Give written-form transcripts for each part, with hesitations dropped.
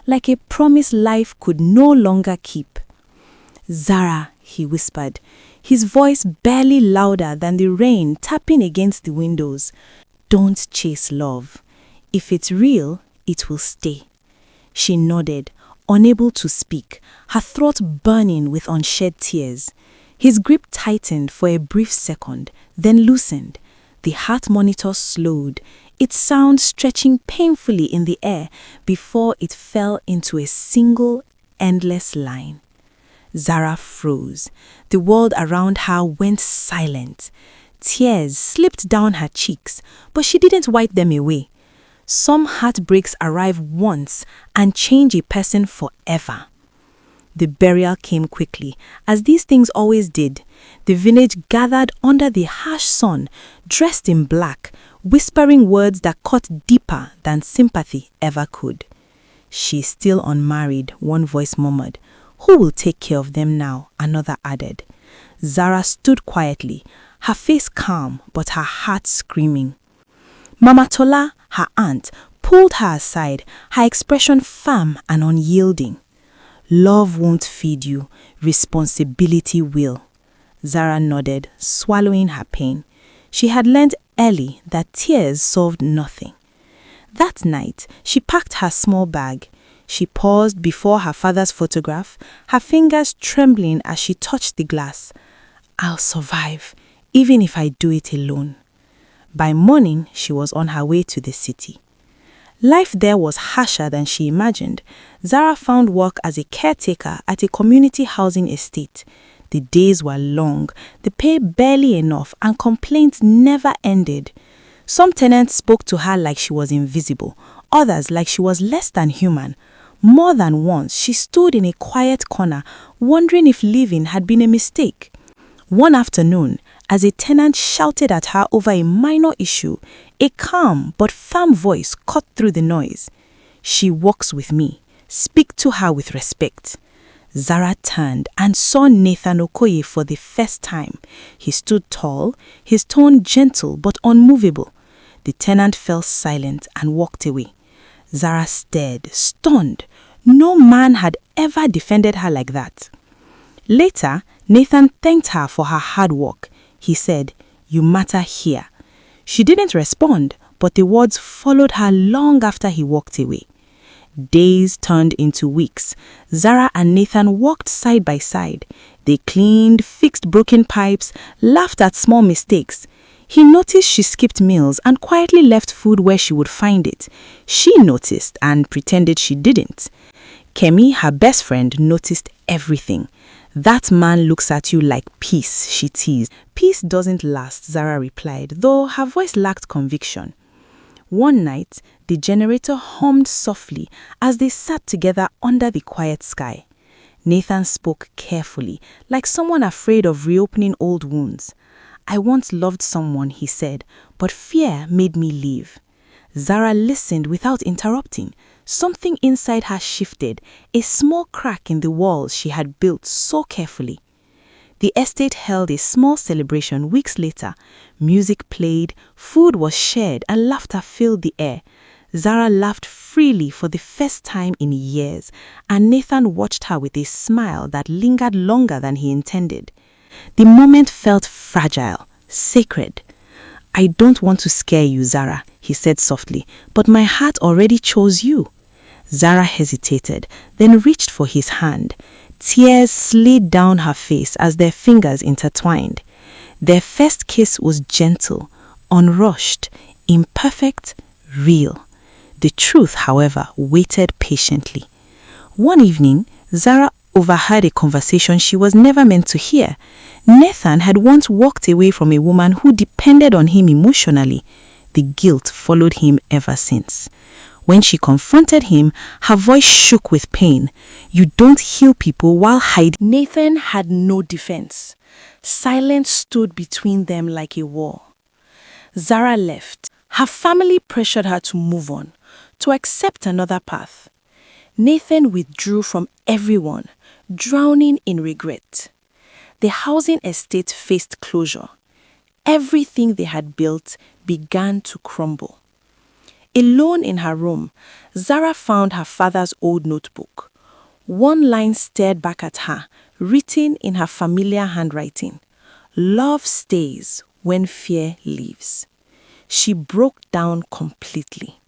like a promise life could no longer keep. "Zara," he whispered, his voice barely louder than the rain tapping against the windows. "Don't chase love. If it's real, it will stay." She nodded, unable to speak, her throat burning with unshed tears. His grip tightened for a brief second, then loosened. The heart monitor slowed, its sound stretching painfully in the air before it fell into a single, endless line. Zara froze. The world around her went silent. Tears slipped down her cheeks, but she didn't wipe them away. Some heartbreaks arrive once and change a person forever. The burial came quickly, as these things always did. The village gathered under the harsh sun, dressed in black, whispering words that cut deeper than sympathy ever could. "She's still unmarried," one voice murmured. "Who will take care of them now?" another added. Zara stood quietly, her face calm but her heart screaming. Mama Tola, her aunt, pulled her aside, her expression firm and unyielding. "Love won't feed you, responsibility will." Zara nodded, swallowing her pain. She had learned early that tears solved nothing. That night, she packed her small bag. She paused before her father's photograph, her fingers trembling as she touched the glass. "I'll survive, even if I do it alone." By morning, she was on her way to the city. Life there was harsher than she imagined. Zara found work as a caretaker at a community housing estate. The days were long, the pay barely enough, and complaints never ended. Some tenants spoke to her like she was invisible, others like she was less than human. More than once, she stood in a quiet corner, wondering if leaving had been a mistake. One afternoon, as a tenant shouted at her over a minor issue, a calm but firm voice cut through the noise. "She works with me. Speak to her with respect." Zara turned and saw Nathan Okoye for the first time. He stood tall, his tone gentle but unmovable. The tenant fell silent and walked away. Zara stared, stunned. No man had ever defended her like that. Later, Nathan thanked her for her hard work. He said, "You matter here." She didn't respond, but the words followed her long after he walked away. Days turned into weeks. Zara and Nathan walked side by side. They cleaned, fixed broken pipes, laughed at small mistakes. He noticed she skipped meals and quietly left food where she would find it. She noticed and pretended she didn't. Kemi, her best friend, noticed everything. "That man looks at you like peace," she teased. "Peace doesn't last," Zara replied, though her voice lacked conviction. One night, the generator hummed softly as they sat together under the quiet sky. Nathan spoke carefully, like someone afraid of reopening old wounds. "I once loved someone," he said, "but fear made me leave." Zara listened without interrupting. Something inside her shifted, a small crack in the walls she had built so carefully. The estate held a small celebration weeks later. Music played, food was shared, and laughter filled the air. Zara laughed freely for the first time in years, and Nathan watched her with a smile that lingered longer than he intended. The moment felt fragile, sacred. "I don't want to scare you, Zara," he said softly, "but my heart already chose you." Zara hesitated, then reached for his hand. Tears slid down her face as their fingers intertwined. Their first kiss was gentle, unrushed, imperfect, real. The truth, however, waited patiently. One evening, Zara overheard a conversation she was never meant to hear. Nathan had once walked away from a woman who depended on him emotionally. The guilt followed him ever since. When she confronted him, her voice shook with pain. "You don't heal people while hiding." Nathan had no defense. Silence stood between them like a wall. Zara left. Her family pressured her to move on, to accept another path. Nathan withdrew from everyone, drowning in regret. The housing estate faced closure. Everything they had built began to crumble. Alone in her room, Zara found her father's old notebook. One line stared back at her, written in her familiar handwriting. Love stays when fear leaves. She broke down completely.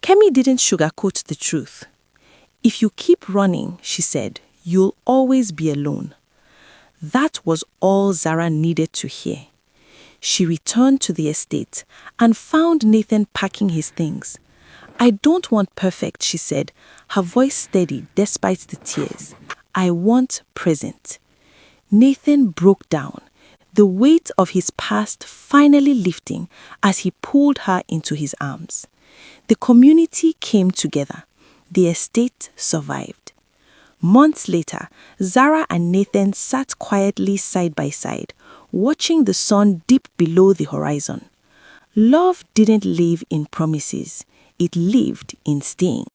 Kemi didn't sugarcoat the truth. If you keep running, she said, you'll always be alone. That was all Zara needed to hear. She returned to the estate and found Nathan packing his things. I don't want perfect, she said, her voice steady despite the tears. I want present. Nathan broke down, the weight of his past finally lifting as he pulled her into his arms. The community came together. The estate survived. Months later, Zara and Nathan sat quietly side by side, watching the sun dip below the horizon. Love didn't live in promises. It lived in staying.